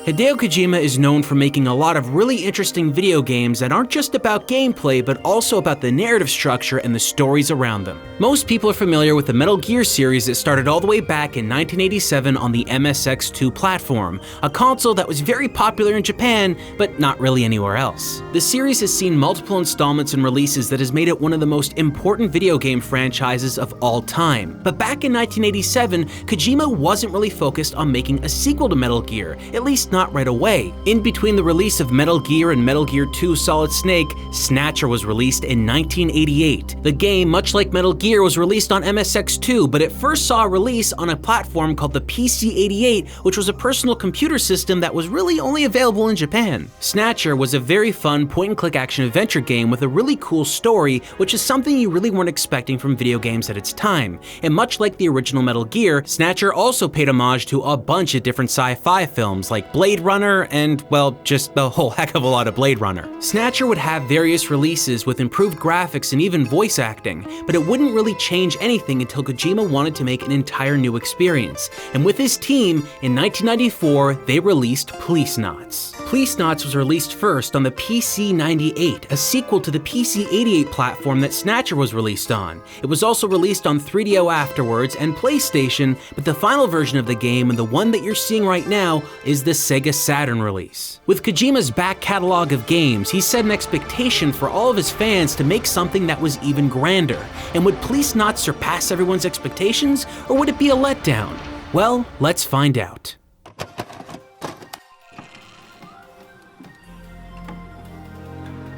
Hideo Kojima is known for making a lot of really interesting video games that aren't just about gameplay, but also about the narrative structure and the stories around them. Most people are familiar with the Metal Gear series that started all the way back in 1987 on the MSX2 platform, a console that was very popular in Japan, but not really anywhere else. The series has seen multiple installments and releases that has made it one of the most important video game franchises of all time. But back in 1987, Kojima wasn't really focused on making a sequel to Metal Gear, at least not right away. In between the release of Metal Gear and Metal Gear 2 Solid Snake, Snatcher was released in 1988. The game, much like Metal Gear, was released on MSX2, but it first saw a release on a platform called the PC-88, which was a personal computer system that was really only available in Japan. Snatcher was a very fun point-and-click action-adventure game with a really cool story, which is something you really weren't expecting from video games at its time. And much like the original Metal Gear, Snatcher also paid homage to a bunch of different sci-fi films like Blade Runner and, well, just a whole heck of a lot of Blade Runner. Snatcher would have various releases with improved graphics and even voice acting, but it wouldn't really change anything until Kojima wanted to make an entire new experience. And with his team, in 1994, they released Policenauts. Policenauts was released first on the PC-98, a sequel to the PC-88 platform that Snatcher was released on. It was also released on 3DO afterwards and PlayStation, but the final version of the game, and the one that you're seeing right now, is the Sega Saturn release. With Kojima's back catalog of games, he set an expectation for all of his fans to make something that was even grander. And would Policenauts surpass everyone's expectations, or would it be a letdown? Well, let's find out.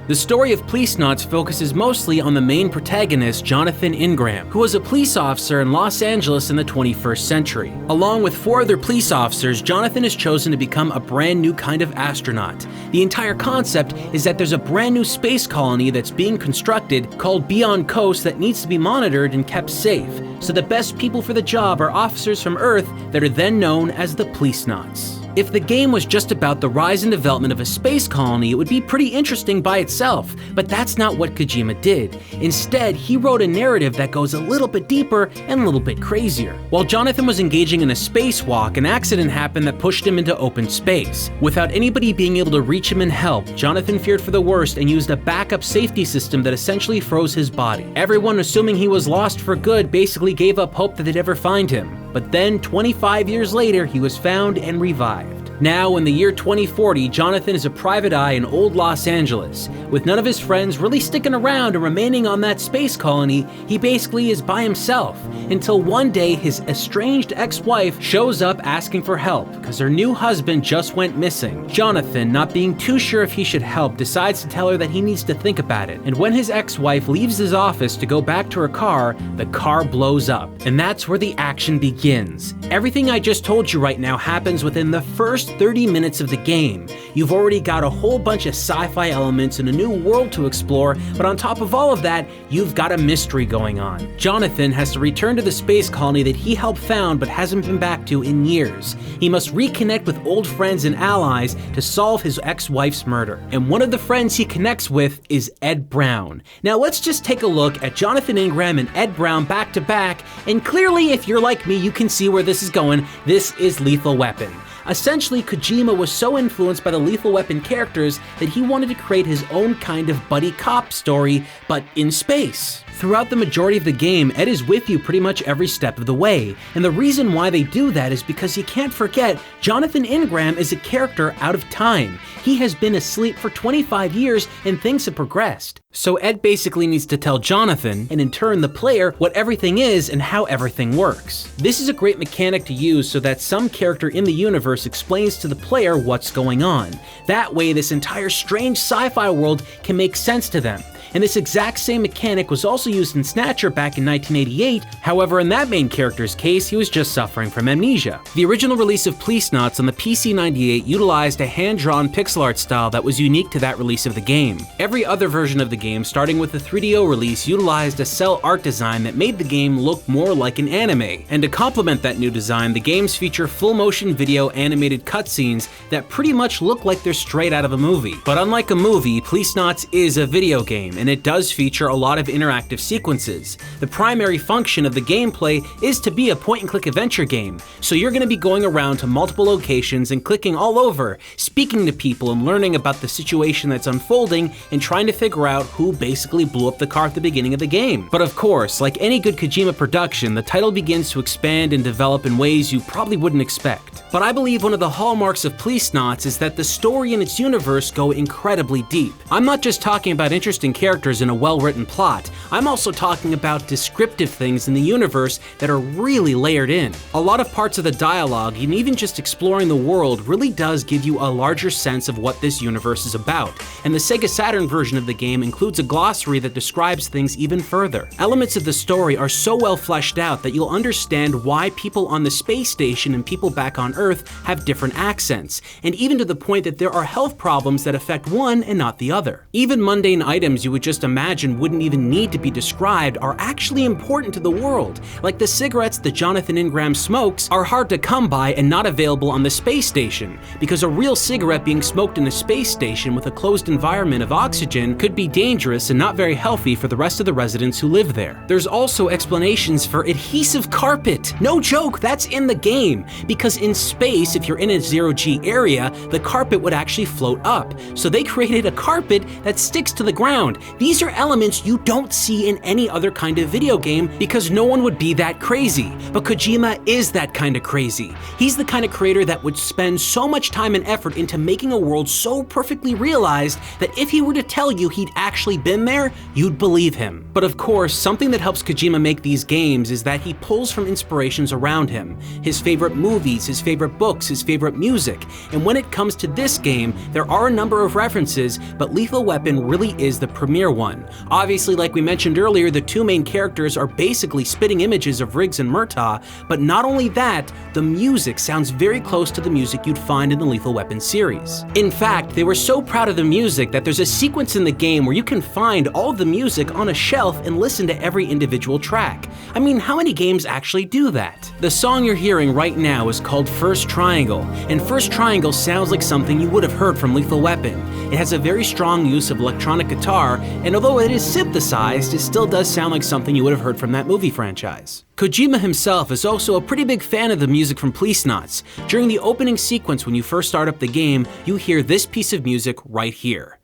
The story of Policenauts focuses mostly on the main protagonist, Jonathan Ingram, who was a police officer in Los Angeles in the 21st century. Along with 4 other police officers, Jonathan is chosen to become a brand new kind of astronaut. The entire concept is that there's a brand new space colony that's being constructed called Beyond Coast that needs to be monitored and kept safe. So the best people for the job are officers from Earth that are then known as the Policenauts. If the game was just about the rise and development of a space colony, it would be pretty interesting by itself, but that's not what Kojima did. Instead, he wrote a narrative that goes a little bit deeper and a little bit crazier. While Jonathan was engaging in a spacewalk, an accident happened that pushed him into open space. Without anybody being able to reach him and help, Jonathan feared for the worst and used a backup safety system that essentially froze his body. Everyone, assuming he was lost for good, basically gave up hope that they'd ever find him. But then, 25 years later, he was found and revived. Now, in the year 2040, Jonathan is a private eye in old Los Angeles. With none of his friends really sticking around and remaining on that space colony, he basically is by himself, until one day his estranged ex-wife shows up asking for help, because her new husband just went missing. Jonathan, not being too sure if he should help, decides to tell her that he needs to think about it, and when his ex-wife leaves his office to go back to her car, the car blows up. And that's where the action begins. Everything I just told you right now happens within the first 30 minutes of the game. You've already got a whole bunch of sci-fi elements and a new world to explore, but on top of all of that, you've got a mystery going on. Jonathan has to return to the space colony that he helped found but hasn't been back to in years. He must reconnect with old friends and allies to solve his ex-wife's murder. And one of the friends he connects with is Ed Brown. Now let's just take a look at Jonathan Ingram and Ed Brown back to back, and clearly if you're like me, you can see where this is going. This is Lethal Weapon. Essentially, Kojima was so influenced by the Lethal Weapon characters that he wanted to create his own kind of buddy cop story, but in space. Throughout the majority of the game, Ed is with you pretty much every step of the way, and the reason why they do that is because you can't forget, Jonathan Ingram is a character out of time. He has been asleep for 25 years and things have progressed. So Ed basically needs to tell Jonathan, and in turn the player, what everything is and how everything works. This is a great mechanic to use so that some character in the universe explains to the player what's going on. That way this entire strange sci-fi world can make sense to them. And this exact same mechanic was also used in Snatcher back in 1988, however in that main character's case, he was just suffering from amnesia. The original release of Policenauts on the PC-98 utilized a hand-drawn pixel art style that was unique to that release of the game. Every other version of the game, starting with the 3DO release, utilized a cell art design that made the game look more like an anime. And to complement that new design, the games feature full-motion video animated cutscenes that pretty much look like they're straight out of a movie. But unlike a movie, Policenauts is a video game, and it does feature a lot of interactive sequences. The primary function of the gameplay is to be a point-and-click adventure game, so you're going to be going around to multiple locations and clicking all over, speaking to people and learning about the situation that's unfolding and trying to figure out who basically blew up the car at the beginning of the game. But of course, like any good Kojima production, the title begins to expand and develop in ways you probably wouldn't expect. But I believe one of the hallmarks of Policenauts is that the story and its universe go incredibly deep. I'm not just talking about interesting characters and a well-written plot, I'm also talking about descriptive things in the universe that are really layered in. A lot of parts of the dialogue and even just exploring the world really does give you a larger sense of what this universe is about, and the Sega Saturn version of the game includes a glossary that describes things even further. Elements of the story are so well fleshed out that you'll understand why people on the space station and people back on Earth have different accents, and even to the point that there are health problems that affect one and not the other. Even mundane items you would just imagine wouldn't even need to be described are actually important to the world, like the cigarettes that Jonathan Ingram smokes are hard to come by and not available on the space station, because a real cigarette being smoked in a space station with a closed environment of oxygen could be dangerous and not very healthy for the rest of the residents who live there. There's also explanations for adhesive carpet. No joke, that's in the game, because in space, if you're in a zero-G area, the carpet would actually float up. So they created a carpet that sticks to the ground. These are elements you don't see in any other kind of video game because no one would be that crazy. But Kojima is that kind of crazy. He's the kind of creator that would spend so much time and effort into making a world so perfectly realized that if he were to tell you he'd actually been there, you'd believe him. But of course, something that helps Kojima make these games is that he pulls from inspirations around him. His favorite movies, his favorite books, his favorite music. And when it comes to this game, there are a number of references, but Lethal Weapon really is the premier one. Obviously, like we mentioned earlier, the two main characters are basically spitting images of Riggs and Murtaugh, but not only that, the music sounds very close to the music you'd find in the Lethal Weapon series. In fact, they were so proud of the music that there's a sequence in the game where you can find all the music on a shelf and listen to every individual track. I mean, how many games actually do that? The song you're hearing right now is called First Triangle, and First Triangle sounds like something you would have heard from Lethal Weapon. It has a very strong use of electronic guitar, and although it is synthesized, it still does sound like something you would have heard from that movie franchise. Kojima himself is also a pretty big fan of the music from Policenauts. During the opening sequence when you first start up the game, you hear this piece of music right here.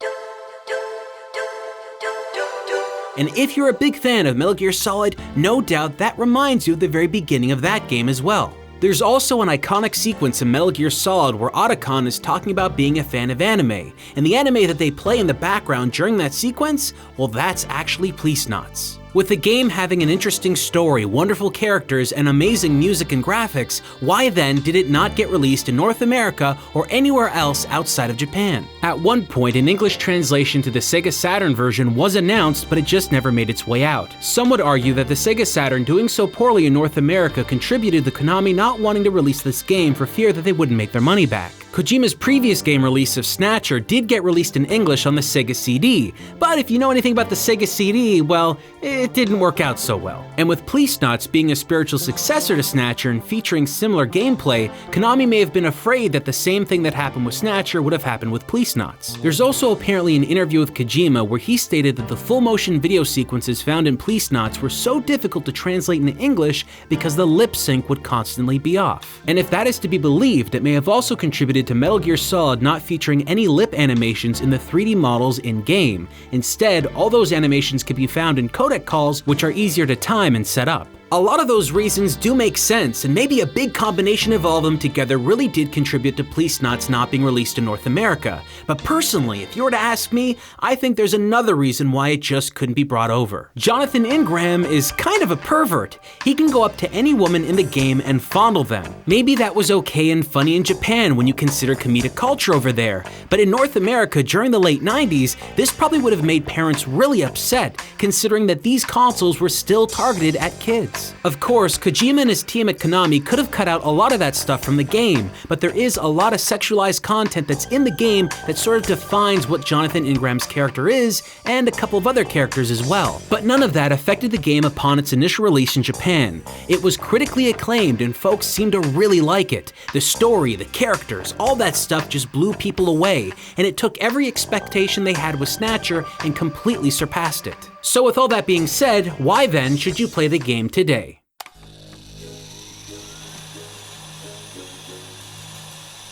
And if you're a big fan of Metal Gear Solid, no doubt that reminds you of the very beginning of that game as well. There's also an iconic sequence in Metal Gear Solid where Otacon is talking about being a fan of anime, and the anime that they play in the background during that sequence, well, that's actually Policenauts. With the game having an interesting story, wonderful characters, and amazing music and graphics, why then did it not get released in North America or anywhere else outside of Japan? At one point, an English translation to the Sega Saturn version was announced, but it just never made its way out. Some would argue that the Sega Saturn doing so poorly in North America contributed to Konami not wanting to release this game for fear that they wouldn't make their money back. Kojima's previous game release of Snatcher did get released in English on the Sega CD, but if you know anything about the Sega CD, well, it didn't work out so well. And with Policenauts being a spiritual successor to Snatcher and featuring similar gameplay, Konami may have been afraid that the same thing that happened with Snatcher would have happened with Policenauts. There's also apparently an interview with Kojima where he stated that the full motion video sequences found in Policenauts were so difficult to translate into English because the lip sync would constantly be off. And if that is to be believed, it may have also contributed to Metal Gear Solid not featuring any lip animations in the 3D models in-game. Instead, all those animations can be found in codec calls, which are easier to time and set up. A lot of those reasons do make sense, and maybe a big combination of all of them together really did contribute to Policenauts not being released in North America. But personally, if you were to ask me, I think there's another reason why it just couldn't be brought over. Jonathan Ingram is kind of a pervert. He can go up to any woman in the game and fondle them. Maybe that was okay and funny in Japan when you consider comedic culture over there, but in North America during the late 90s, this probably would have made parents really upset, considering that these consoles were still targeted at kids. Rerez. Of course, Kojima and his team at Konami could have cut out a lot of that stuff from the game, but there is a lot of sexualized content that's in the game that sort of defines what Jonathan Ingram's character is, and a couple of other characters as well. But none of that affected the game upon its initial release in Japan. It was critically acclaimed and folks seemed to really like it. The story, the characters, all that stuff just blew people away, and it took every expectation they had with Snatcher and completely surpassed it. So with all that being said, why then should you play the game today?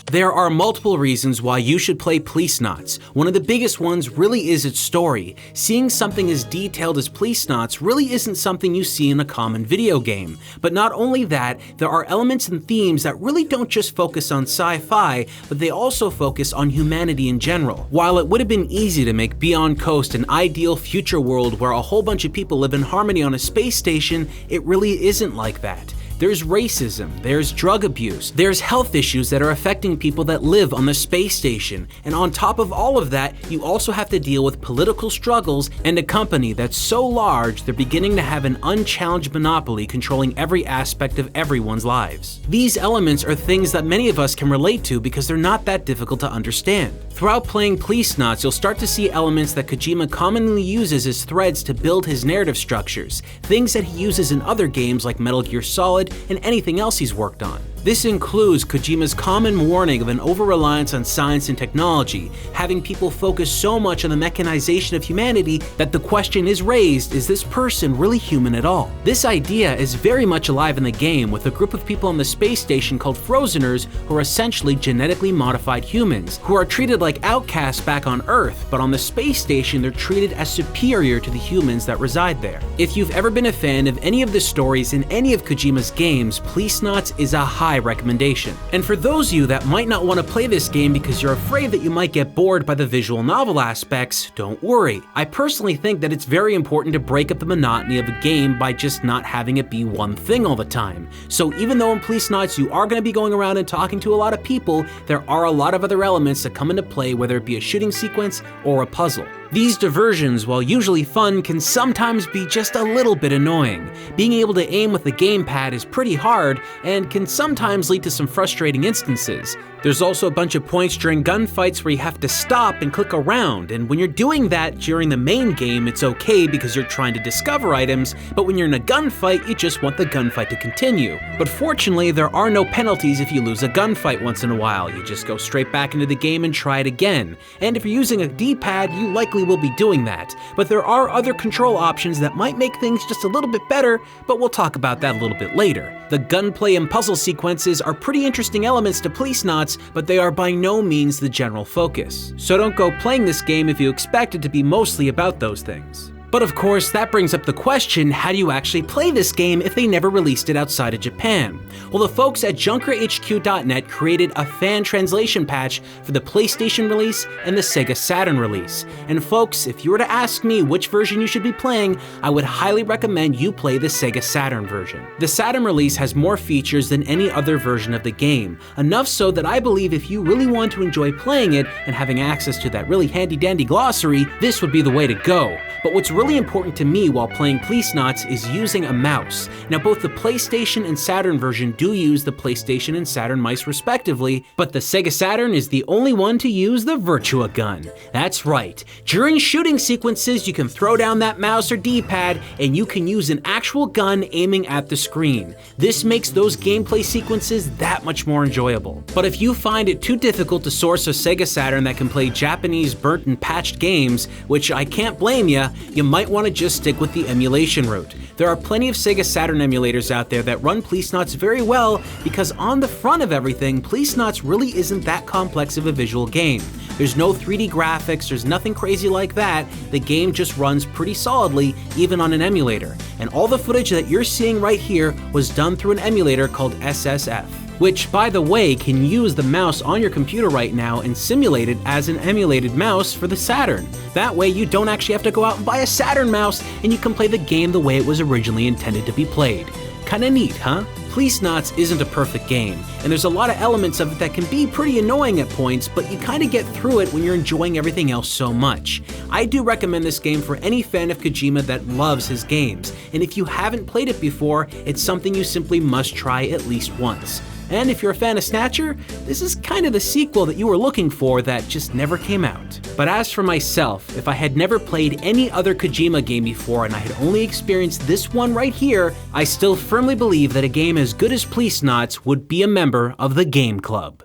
There are multiple reasons why you should play Policenauts. One of the biggest ones really is its story. Seeing something as detailed as Policenauts really isn't something you see in a common video game. But not only that, there are elements and themes that really don't just focus on sci-fi, but they also focus on humanity in general. While it would have been easy to make Beyond Coast an ideal future world where a whole bunch of people live in harmony on a space station, it really isn't like that. There's racism, there's drug abuse, there's health issues that are affecting people that live on the space station, and on top of all of that, you also have to deal with political struggles and a company that's so large they're beginning to have an unchallenged monopoly controlling every aspect of everyone's lives. These elements are things that many of us can relate to because they're not that difficult to understand. Throughout playing Policenauts, you'll start to see elements that Kojima commonly uses as threads to build his narrative structures, things that he uses in other games like Metal Gear Solid and anything else he's worked on. This includes Kojima's common warning of an over-reliance on science and technology, having people focus so much on the mechanization of humanity that the question is raised, is this person really human at all? This idea is very much alive in the game, with a group of people on the space station called Frozeners who are essentially genetically modified humans, who are treated like outcasts back on Earth, but on the space station they're treated as superior to the humans that reside there. If you've ever been a fan of any of the stories in any of Kojima's games, Policenauts is a high recommendation. And for those of you that might not want to play this game because you're afraid that you might get bored by the visual novel aspects, don't worry. I personally think that it's very important to break up the monotony of a game by just not having it be one thing all the time. So even though in Policenauts you are going to be going around and talking to a lot of people, there are a lot of other elements that come into play, whether it be a shooting sequence or a puzzle. These diversions, while usually fun, can sometimes be just a little bit annoying. Being able to aim with the gamepad is pretty hard and can sometimes lead to some frustrating instances. There's also a bunch of points during gunfights where you have to stop and click around, and when you're doing that during the main game, it's okay because you're trying to discover items, but when you're in a gunfight, you just want the gunfight to continue. But fortunately, there are no penalties if you lose a gunfight once in a while. You just go straight back into the game and try it again. And if you're using a D-pad, you likely will be doing that. But there are other control options that might make things just a little bit better, but we'll talk about that a little bit later. The gunplay and puzzle sequences are pretty interesting elements to Policenauts, but they are by no means the general focus. So don't go playing this game if you expect it to be mostly about those things. But of course, that brings up the question, how do you actually play this game if they never released it outside of Japan? Well, the folks at JunkerHQ.net created a fan translation patch for the PlayStation release and the Sega Saturn release. And folks, if you were to ask me which version you should be playing, I would highly recommend you play the Sega Saturn version. The Saturn release has more features than any other version of the game, enough so that I believe if you really want to enjoy playing it and having access to that really handy-dandy glossary, this would be the way to go. But what's really important to me while playing Policenauts is using a mouse. Now, both the PlayStation and Saturn version do use the PlayStation and Saturn mice respectively, but the Sega Saturn is the only one to use the Virtua gun. That's right. During shooting sequences, you can throw down that mouse or D-pad and you can use an actual gun aiming at the screen. This makes those gameplay sequences that much more enjoyable. But if you find it too difficult to source a Sega Saturn that can play Japanese burnt and patched games, which I can't blame you might want to just stick with the emulation route. There are plenty of Sega Saturn emulators out there that run Policenauts very well because on the front of everything, Policenauts really isn't that complex of a visual game. There's no 3D graphics, there's nothing crazy like that. The game just runs pretty solidly, even on an emulator. And all the footage that you're seeing right here was done through an emulator called SSF, which, by the way, can use the mouse on your computer right now and simulate it as an emulated mouse for the Saturn. That way you don't actually have to go out and buy a Saturn mouse and you can play the game the way it was originally intended to be played. Kinda neat, huh? Policenauts isn't a perfect game, and there's a lot of elements of it that can be pretty annoying at points, but you kinda get through it when you're enjoying everything else so much. I do recommend this game for any fan of Kojima that loves his games, and if you haven't played it before, it's something you simply must try at least once. And if you're a fan of Snatcher, this is kind of the sequel that you were looking for that just never came out. But as for myself, if I had never played any other Kojima game before and I had only experienced this one right here, I still firmly believe that a game as good as Policenauts would be a member of the Game Club.